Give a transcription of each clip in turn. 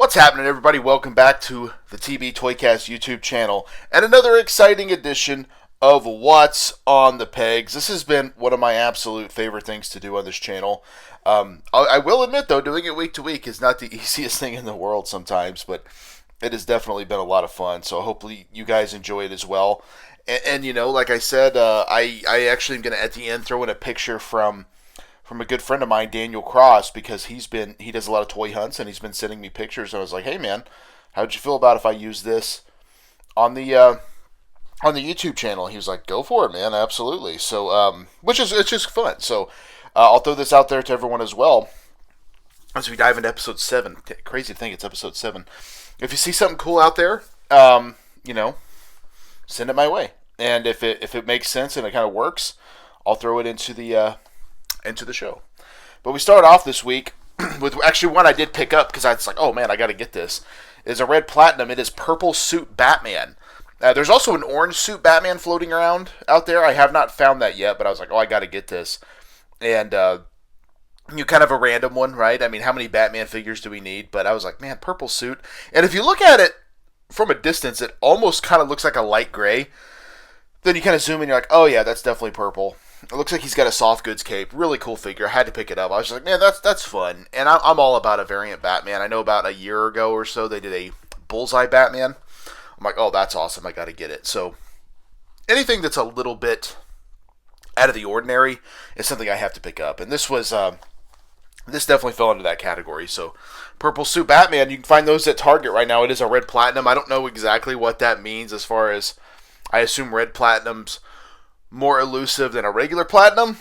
What's happening, everybody? Welcome back to the TB Toycast YouTube channel and another exciting edition of What's on the Pegs. This has been one of my absolute favorite things to do on this channel. I will admit, though, doing it week to week is not the easiest thing in the world sometimes, but it has definitely been a lot of fun. So hopefully you guys enjoy it as well. And you know, like I said, I actually am going to, at the end, throw in a picture from a good friend of mine, Daniel Cross, because he does a lot of toy hunts, and he's been sending me pictures. And I was like, hey man, how'd you feel about if I use this on the YouTube channel? He was like, go for it, man, absolutely. So it's just fun. So I'll throw this out there to everyone as well as we dive into episode 7. Crazy to think it's episode 7. If you see something cool out there, you know, send it my way. And if it makes sense and it kind of works, I'll throw it into the show. But we start off this week with actually one I did pick up because I was like, oh man, I got to get this. It is a red platinum. It is Purple Suit Batman. There's also an orange suit Batman floating around out there. I have not found that yet, but I was like, oh, I got to get this. And you kind of a random one, right? I mean, how many Batman figures do we need? But I was like, man, purple suit. And if you look at it from a distance, it almost kind of looks like a light gray. Then you kind of zoom in, you're like, oh yeah, that's definitely purple. It looks like he's got a soft goods cape. Really cool figure. I had to pick it up. I was just like, man, that's fun. And I'm all about a variant Batman. I know about a year ago or so they did a Bullseye Batman. I'm like, oh, that's awesome. I got to get it. So anything that's a little bit out of the ordinary is something I have to pick up. And this was this definitely fell into that category. So Purple Suit Batman, you can find those at Target right now. It is a red platinum. I don't know exactly what that means as far as, I assume red platinum's more elusive than a regular platinum,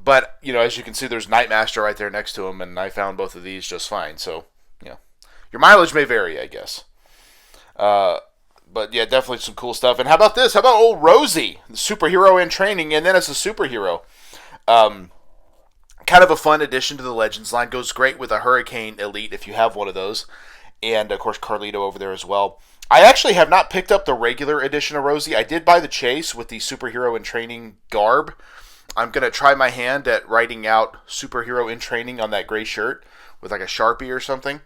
but you know, as you can see, there's Nightmaster right there next to him, and I found both of these just fine. So you know, your mileage may vary, I guess. But yeah, definitely some cool stuff. And how about this? How about old Rosie, the superhero in training, and then as a superhero? Kind of a fun addition to the Legends line. Goes great with a Hurricane Elite if you have one of those, and of course Carlito over there as well. I actually have not picked up the regular edition of Rosie. I did buy the Chase with the superhero in training garb. I'm going to try my hand at writing out superhero in training on that gray shirt with like a Sharpie or something.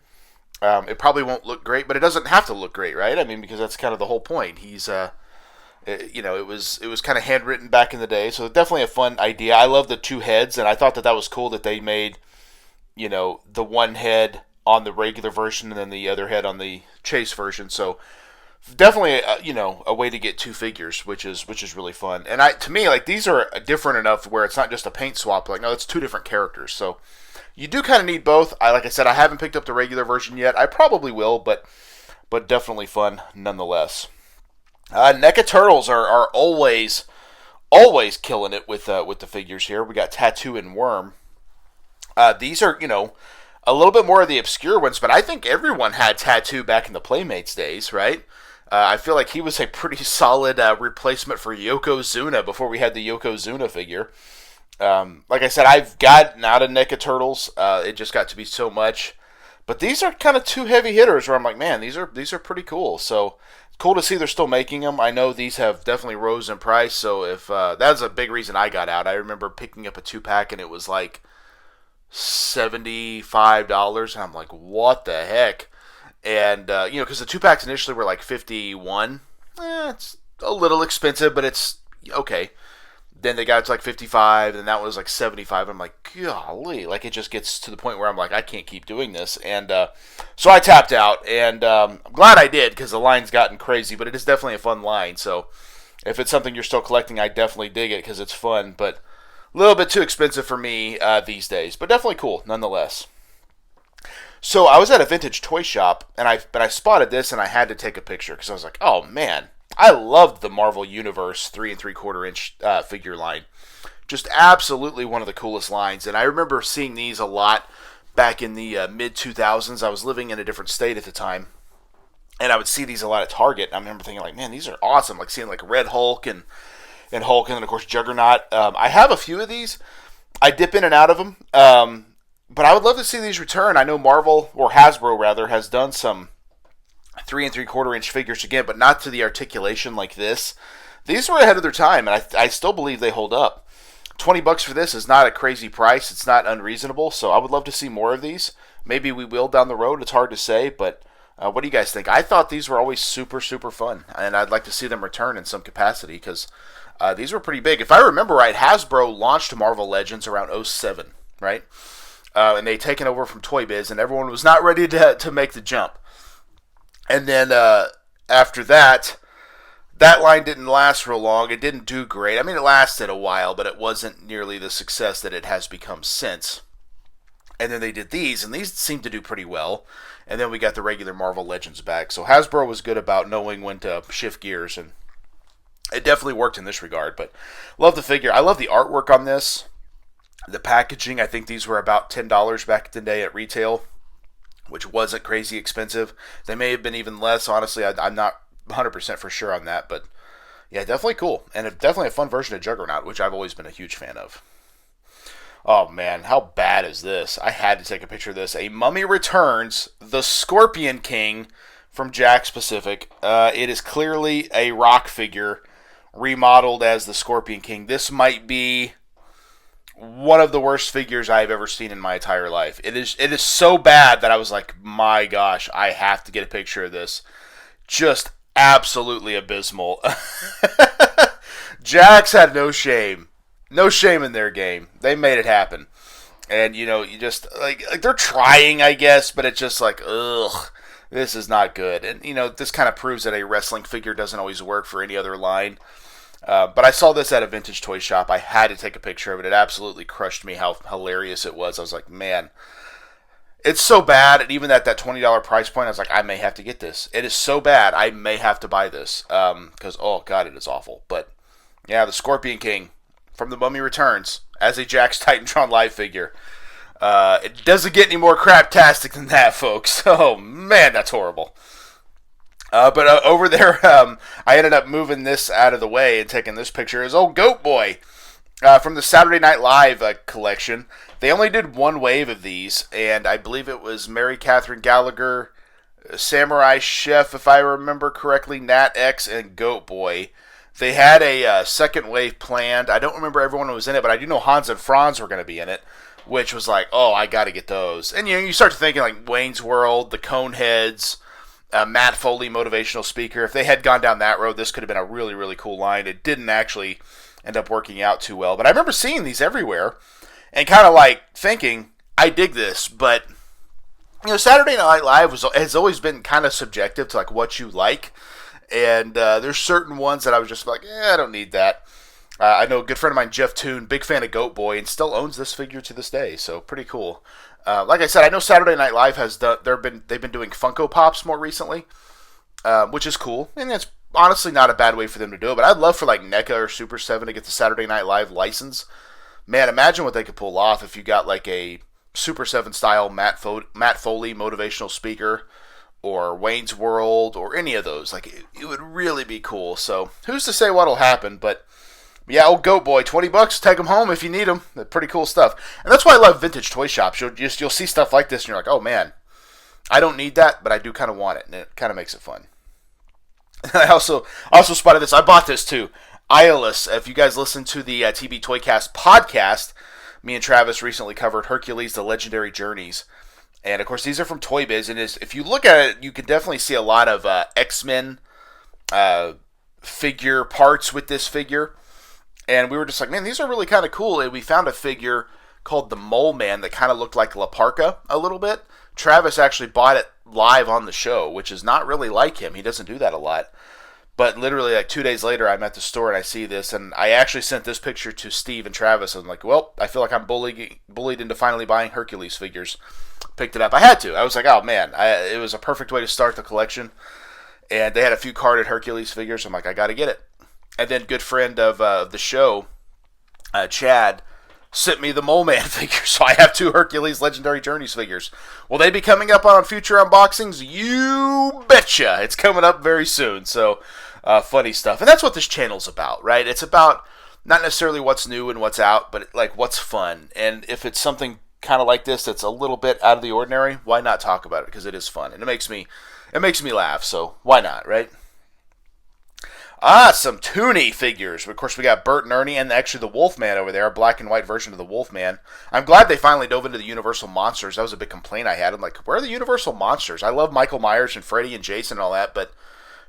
It probably won't look great, but it doesn't have to look great, right? I mean, because that's kind of the whole point. He's, you know, it was kind of handwritten back in the day, so definitely a fun idea. I love the two heads, and I thought that was cool that they made, you know, the one head on the regular version and then the other head on the Chase version. So definitely you know, a way to get two figures, which is really fun. And to me, like, these are different enough where it's not just a paint swap. Like, no, it's two different characters. So you do kind of need both. Like I said, I haven't picked up the regular version yet. I probably will, but definitely fun nonetheless. NECA Turtles are always killing it with the figures here. We got Tattoo and Worm. These are, you know, a little bit more of the obscure ones, but I think everyone had Tattoo back in the Playmates days, right? I feel like he was a pretty solid replacement for Yokozuna before we had the Yokozuna figure. Like I said, I've gotten out of NECA Turtles. It just got to be so much. But these are kind of two heavy hitters where I'm like, man, these are pretty cool. So it's cool to see they're still making them. I know these have definitely rose in price. So if that's a big reason I got out. I remember picking up a 2-pack and it was like $75, and I'm like, what the heck? And you know, because the 2-packs initially were like $51. It's a little expensive, but it's okay. Then they got it to like $55, and that was like $75. I'm like, golly, like, it just gets to the point where I'm like, I can't keep doing this. And so I tapped out, and I'm glad I did, because the line's gotten crazy, but it is definitely a fun line. So if it's something you're still collecting, I definitely dig it because it's fun, but a little bit too expensive for me these days, but definitely cool nonetheless. So I was at a vintage toy shop, and I spotted this, and I had to take a picture because I was like, oh man, I loved the Marvel Universe 3 3/4 inch figure line. Just absolutely one of the coolest lines, and I remember seeing these a lot back in the mid 2000s. I was living in a different state at the time, and I would see these a lot at Target. I remember thinking like, man, these are awesome. Like seeing like Red Hulk and Hulk, and then of course Juggernaut. I have a few of these. I dip in and out of them, but I would love to see these return. I know Marvel, or Hasbro rather, has done some 3 3/4 inch figures again, but not to the articulation like this. These were ahead of their time, and I still believe they hold up. $20 for this is not a crazy price. It's not unreasonable, so I would love to see more of these. Maybe we will down the road. It's hard to say, but what do you guys think? I thought these were always super, super fun, and I'd like to see them return in some capacity because these were pretty big. If I remember right, Hasbro launched Marvel Legends around '07, right? And they taken over from Toy Biz, and everyone was not ready to make the jump. And then after that, that line didn't last real long. It didn't do great. I mean, it lasted a while, but it wasn't nearly the success that it has become since. And then they did these, and these seemed to do pretty well. And then we got the regular Marvel Legends back. So Hasbro was good about knowing when to shift gears, and it definitely worked in this regard. But love the figure. I love the artwork on this. The packaging, I think these were about $10 back in the day at retail, which wasn't crazy expensive. They may have been even less, honestly. I'm not 100% for sure on that, but yeah, definitely cool. And definitely a fun version of Juggernaut, which I've always been a huge fan of. Oh man, how bad is this? I had to take a picture of this. A Mummy Returns, the Scorpion King from Jakks Pacific. It is clearly a rock figure remodeled as the Scorpion King. This might be one of the worst figures I've ever seen in my entire life. It is so bad that I was like, my gosh, I have to get a picture of this. Just absolutely abysmal. Jakks had no shame. No shame in their game. They made it happen. And, you just, like they're trying, I guess, but it's just like, ugh, this is not good. And, this kind of proves that a wrestling figure doesn't always work for any other line. But I saw this at a vintage toy shop. I had to take a picture of it. It absolutely crushed me how hilarious it was. I was like, man, it's so bad. And even at that $20 price point, I was like, I may have to get this. It is so bad, I may have to buy this. Because, oh, God, it is awful. But, yeah, the Scorpion King from The Mummy Returns as a Jakks Titantron live figure. It doesn't get any more craptastic than that, folks. Oh, man, that's horrible. But over there, I ended up moving this out of the way and taking this picture as old Goat Boy from the Saturday Night Live collection. They only did one wave of these, and I believe it was Mary Catherine Gallagher, Samurai Chef, if I remember correctly, Nat X, and Goat Boy. They had a second wave planned. I don't remember everyone who was in it, but I do know Hans and Franz were going to be in it, which was like, oh, I got to get those. And you start thinking like Wayne's World, the Coneheads, Matt Foley, motivational speaker. If they had gone down that road, this could have been a really, really cool line. It didn't actually end up working out too well. But I remember seeing these everywhere and kind of like thinking, I dig this. But, Saturday Night Live has always been kind of subjective to like what you like. And there's certain ones that I was just like, I don't need that. I know a good friend of mine, Jeff Toon, big fan of Goat Boy, and still owns this figure to this day. So pretty cool. Like I said, I know Saturday Night Live they've been doing Funko Pops more recently, which is cool, and that's honestly not a bad way for them to do it. But I'd love for like NECA or Super 7 to get the Saturday Night Live license. Man, imagine what they could pull off if you got like a Super 7 style Matt Foley motivational speaker, or Wayne's World, or any of those. Like it would really be cool. So who's to say what'll happen? But yeah, old Goat Boy, $20, take them home if you need them. They're pretty cool stuff. And that's why I love vintage toy shops. You'll see stuff like this and you're like, oh man, I don't need that, but I do kind of want it. And it kind of makes it fun. I also spotted this. I bought this too. Iolus. If you guys listen to the TB Toycast podcast, me and Travis recently covered Hercules, The Legendary Journeys. And of course, these are from Toy Biz. And if you look at it, you can definitely see a lot of X-Men figure parts with this figure. And we were just like, man, these are really kind of cool. And we found a figure called the Mole Man that kind of looked like La Parka a little bit. Travis actually bought it live on the show, which is not really like him. He doesn't do that a lot. But literally, like 2 days later, I'm at the store and I see this. And I actually sent this picture to Steve and Travis. I'm like, well, I feel like I'm bullied into finally buying Hercules figures. Picked it up. I had to. I was like, oh, man. It was a perfect way to start the collection. And they had a few carded Hercules figures. I'm like, I got to get it. And then good friend of the show, Chad, sent me the Mole Man figure. So I have 2 Hercules Legendary Journeys figures. Will they be coming up on future unboxings? You betcha. It's coming up very soon. So funny stuff. And that's what this channel's about, right? It's about not necessarily what's new and what's out, but like what's fun. And if it's something kind of like this that's a little bit out of the ordinary, why not talk about it? Because it is fun. And it makes me laugh. So why not, right? Some Toonie figures. Of course, we got Bert and Ernie and actually the Wolfman over there, a black and white version of the Wolfman. I'm glad they finally dove into the Universal Monsters. That was a big complaint I had. I'm like, where are the Universal Monsters? I love Michael Myers and Freddy and Jason and all that, but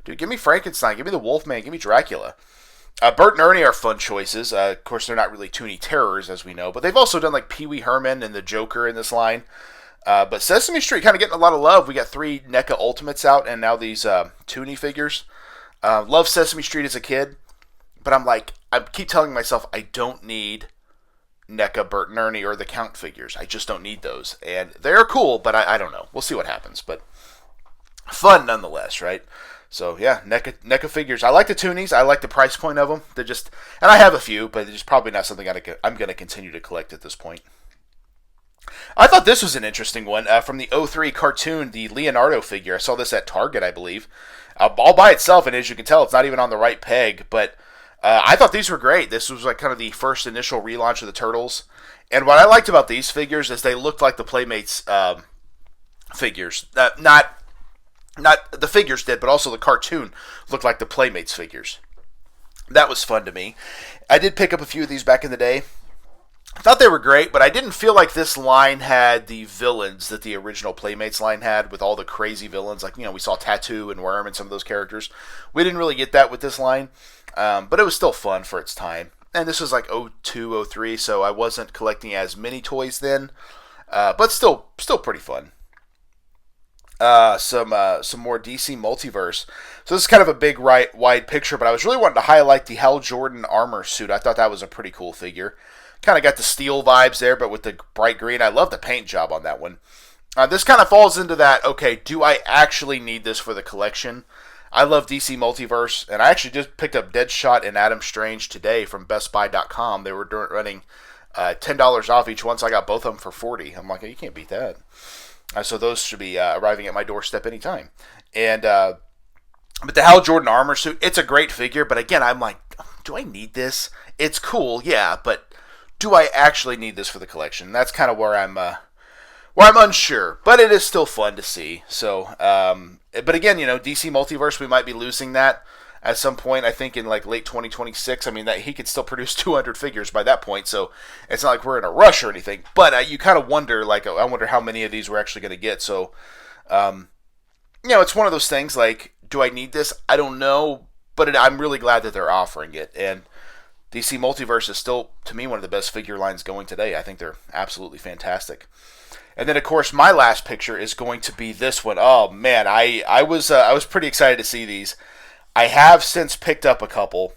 dude, give me Frankenstein, give me the Wolfman, give me Dracula. Bert and Ernie are fun choices. Of course, they're not really Toonie terrors, as we know, but they've also done like Pee Wee Herman and the Joker in this line. But Sesame Street kind of getting a lot of love. We got 3 NECA Ultimates out, and now these Toonie figures. Love Sesame Street as a kid, but I keep telling myself I don't need NECA Bert and Ernie or the Count figures. I just don't need those. And they're cool, but I don't know. We'll see what happens. But fun nonetheless, right? So yeah, NECA figures. I like the Toonies. I like the price point of them. They're just, and I have a few, but it's probably not something I'm going to continue to collect at this point. I thought this was an interesting one from the 03 cartoon, the Leonardo figure. I saw this at Target, I believe. All by itself, and as you can tell, it's not even on the right peg, but I thought these were great. This was like kind of the first initial relaunch of the Turtles, and what I liked about these figures is they looked like the Playmates figures. Not the figures did, but also the cartoon looked like the Playmates figures. That was fun to me. I did pick up a few of these back in the day. I thought they were great, but I didn't feel like this line had the villains that the original Playmates line had with all the crazy villains. Like, we saw Tattoo and Worm and some of those characters. We didn't really get that with this line, but it was still fun for its time. And this was like 02, 03, so I wasn't collecting as many toys then, but still pretty fun. Some more DC Multiverse. So this is kind of a big wide picture, but I was really wanting to highlight the Hal Jordan armor suit. I thought that was a pretty cool figure. Kind of got the steel vibes there, but with the bright green. I love the paint job on that one. This kind of falls into that, okay, do I actually need this for the collection? I love DC Multiverse, and I actually just picked up Deadshot and Adam Strange today from BestBuy.com. They were running $10 off each one, so I got both of them for $40. I'm like, you can't beat that. So those should be arriving at my doorstep anytime. And but the Hal Jordan armor suit, it's a great figure, but again, I'm like, do I need this? It's cool, yeah, but do I actually need this for the collection? That's kind of where I'm unsure, but it is still fun to see. So, but again, DC Multiverse, we might be losing that at some point. I think in like late 2026. I mean, that he could still produce 200 figures by that point, so it's not like we're in a rush or anything. But you kind of wonder, like, I wonder how many of these we're actually going to get. So, it's one of those things. Like, do I need this? I don't know, but I'm really glad that they're offering it. And DC Multiverse is still, to me, one of the best figure lines going today. I think they're absolutely fantastic. And then, of course, my last picture is going to be this one. Oh, man, I was pretty excited to see these. I have since picked up a couple,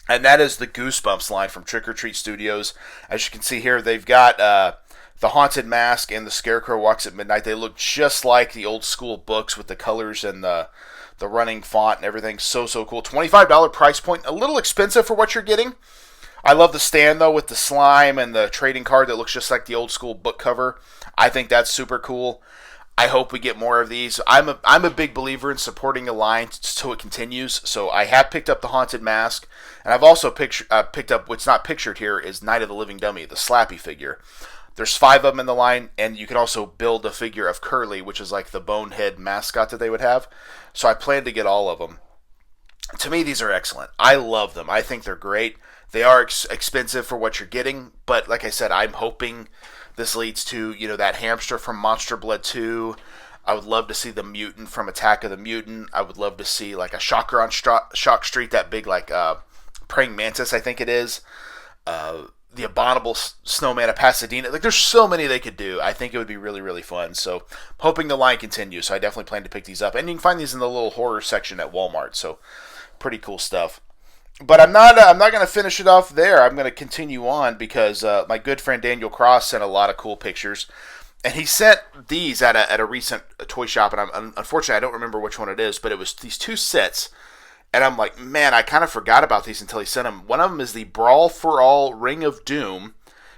and that is the Goosebumps line from Trick or Treat Studios. As you can see here, they've got the Haunted Mask and the Scarecrow Walks at Midnight. They look just like the old school books with the colors and the running font and everything. So cool. $25 price point. A little expensive for what you're getting. I love the stand, though, with the slime and the trading card that looks just like the old school book cover. I think that's super cool. I hope we get more of these. I'm a big believer in supporting a line so it continues. So I have picked up the Haunted Mask. And I've also picked up, what's not pictured here, is Night of the Living Dummy, the Slappy figure. There's 5 of them in the line, and you can also build a figure of Curly, which is like the bonehead mascot that they would have. So I plan to get all of them. To me, these are excellent. I love them. I think they're great. They are expensive for what you're getting, but like I said, I'm hoping this leads to, that hamster from Monster Blood 2. I would love to see the mutant from Attack of the Mutant. I would love to see like a Shocker on Shock Street, that big like praying mantis, I think it is. The Abominable Snowman of Pasadena. Like, there's so many they could do. I think it would be really, really fun. So, hoping the line continues. So, I definitely plan to pick these up. And you can find these in the little horror section at Walmart. So, pretty cool stuff. But I'm not going to finish it off there. I'm going to continue on because my good friend Daniel Cross sent a lot of cool pictures. And he sent these at a recent toy shop. And unfortunately, I don't remember which one it is. But it was these 2 sets. And I'm like, man, I kind of forgot about these until he sent them. One of them is the Brawl for All Ring of Doom,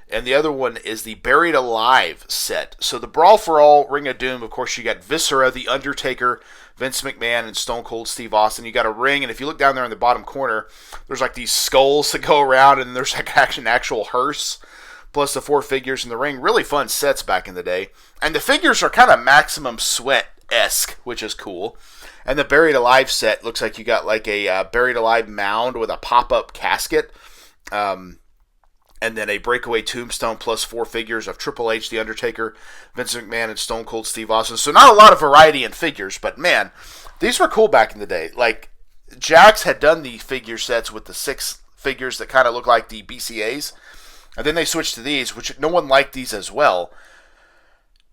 and the other one is the Buried Alive set. So the Brawl for All Ring of Doom, of course, you got Viscera, The Undertaker, Vince McMahon, and Stone Cold Steve Austin. You got a ring, and if you look down there in the bottom corner, there's like these skulls that go around, and there's like an actual hearse, plus the 4 figures in the ring. Really fun sets back in the day. And the figures are kind of Maximum Sweat esque, which is cool. And the Buried Alive set looks like you got like a Buried Alive mound with a pop-up casket. And then a breakaway tombstone plus 4 figures of Triple H, The Undertaker, Vince McMahon, and Stone Cold Steve Austin. So not a lot of variety in figures, but man, these were cool back in the day. Like, Jakks had done the figure sets with the 6 figures that kind of look like the BCAs. And then they switched to these, which no one liked these as well.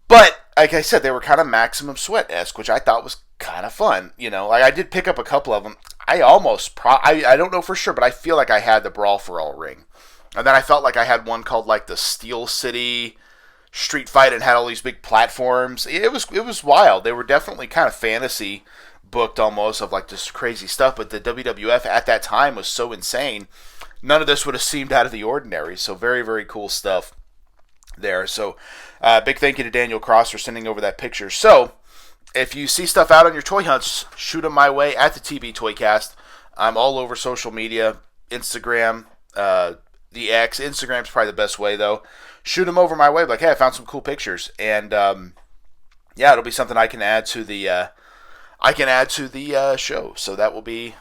But, like I said, they were kind of Maximum Sweat-esque, which I thought was kind of fun. You know, like I did pick up a couple of them. I don't know for sure, but I feel like I had the Brawl for All ring. And then I felt like I had one called like the Steel City Street Fight and had all these big platforms. It was wild. They were definitely kind of fantasy booked almost of like this crazy stuff. But the WWF at that time was so insane. None of this would have seemed out of the ordinary. So very, very cool stuff there. So big thank you to Daniel Cross for sending over that picture. So if you see stuff out on your toy hunts, shoot them my way at the TB Toycast. I'm all over social media, Instagram, the X. Instagram's probably the best way, though. Shoot them over my way. Like, hey, I found some cool pictures, and yeah, it'll be something I can add to the show. So that will be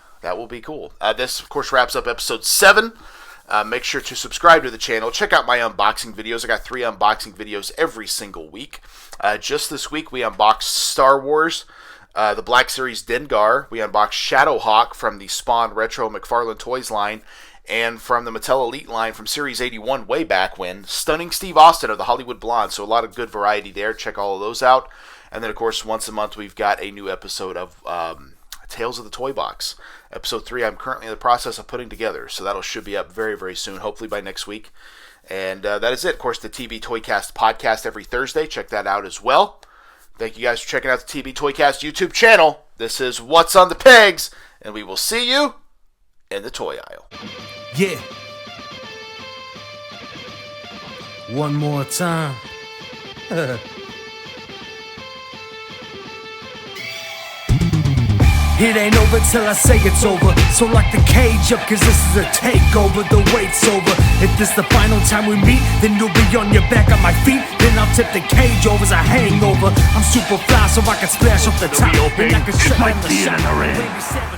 cool. This, of course, wraps up episode 7. Make sure to subscribe to the channel. Check out my unboxing videos. I got 3 unboxing videos every single week. Just this week, we unboxed Star Wars, the Black Series Dengar. We unboxed Shadowhawk from the Spawn Retro McFarlane Toys line. And from the Mattel Elite line from Series 81 way back when, Stunning Steve Austin of the Hollywood Blonde. So a lot of good variety there. Check all of those out. And then, of course, once a month we've got a new episode of Tales of the Toy Box. Episode 3 I'm currently in the process of putting together. So should be up very, very soon, hopefully by next week. And that is it. Of course, the TB Toycast podcast every Thursday. Check that out as well. Thank you guys for checking out the TB Toycast YouTube channel. This is What's on the Pegs, and we will see you in the toy aisle. Yeah. One more time. It ain't over till I say it's over. So lock the cage up, cause this is a takeover. The wait's over. If this the final time we meet, then you'll be on your back on my feet. Then I'll tip the cage over as a hangover. I'm super fly so I can splash off the top. And I can shut down the shot.